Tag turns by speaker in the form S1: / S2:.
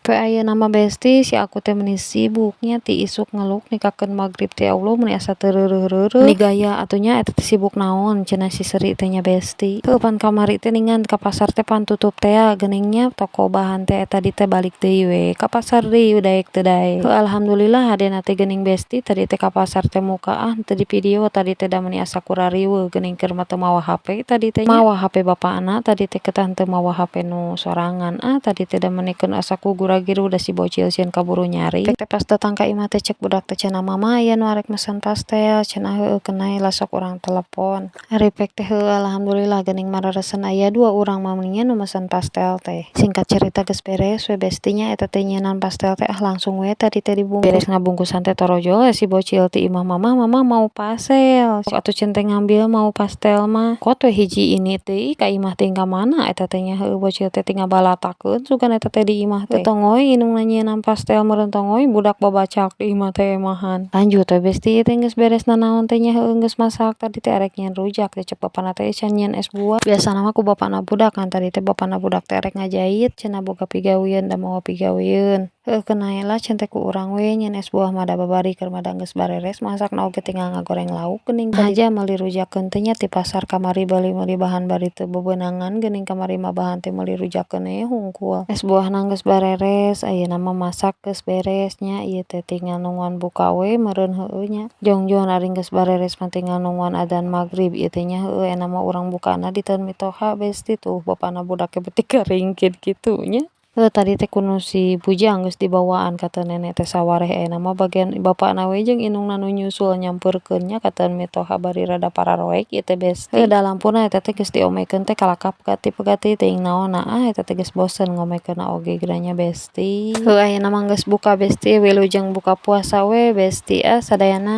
S1: Teu aya nama besti si aku teh meuni sibuknya ti isuk ngeluk nikakeun magrib teh ya Allah meuni asa teu reureuh-reureuh meuni gaya atunya eta teh sibuk naon cenah si Seri teh nya besti. Heuh pan kamari teh ningan ka pasar teh pan tutup teh geuningnya toko bahan teh eta di teh balik deui we ka pasar deui daek teu daek. Heuh alhamdulillah hadena teh geuning besti tadi teh ka pasar teh muka teu di video tadi teh da meuni asa kurariweuh geuning keur mah teu mawa HP tadi teh mawa HP bapana tadi teh ketan teu mawa HP nu sorangan tadi teh da menikeun asa kugur giru udah si bocil sieun kaburu nyari teh pas datang ka imah teh cek budak teh cenah mama aya nu arek mesen pastel cenah heueuh kenai lah sok urang telepon ari pek teh heueuh alhamdulillah geuning mararesen aya 2 urang mah nya nu mesen pastel teh singkat cerita geus beres we bestinya eta teh nyeunaan pastel teh langsung we tadi teh dibungkus beres ngabungkusan teh torojol si bocil ti imah mama mau pastel sok atuh centeng ngambil mau pastel mah kot we hiji ini teh ka imah teh ka mana eta teh nya heueuh bocil teh tinggal balatakeun sugan eta teh di imah teh tongoy indung nanyieun pastel meureun tongoy budak babacak di imah teh emahan lanjut we besti teh geus beres nanaon teh nya heueuh geus masak tadi teh arek nyieun rujak teh cek bapana teh can nyieun es buah biasana mah ku bapana budak kan tadi teh bapana budak teh arek ngajait cenah boga pigawieun da mawa pigawieun heueuh kenai lah cen teh ku urang we nyieun es buah mah da babari keur mah da geus bareres masakna oge tinggal ngagoreng lauk geuning aja meuli rujakeun teh nya ti pasar kamari meuli bahan bari teu bebeunangan geuning kamari mah bahan teh meuli rujakeun hungkul es buahna geus bareres ayeuna mah masak geus beres nya ieu teh tinggal nungguan buka we meureun heueuh nya jongjon ari geus bareres mah tinggal nungguan adzan magrib ieu teh nya heueuh enak mah urang bukana di taun mitoha besti tuh bapana budak beuti karingkit kitu nya. Tadi teh kuno si bujang geus dibawaan ka teu nenek teh sawareh ayeuna mah bagian bapana we jeung indungna nu nyusul nyampeurkeun nya ka taun mitoha bari rada pararoek ieu teh besti da lampuna eta teh geus diomekeun teh kalakap pegati teuing naonna eta teh geus bosen ngomekeunna oge geuranya besti. Ayeuna mah geus buka besti wilujeng buka puasa we besti sadayana.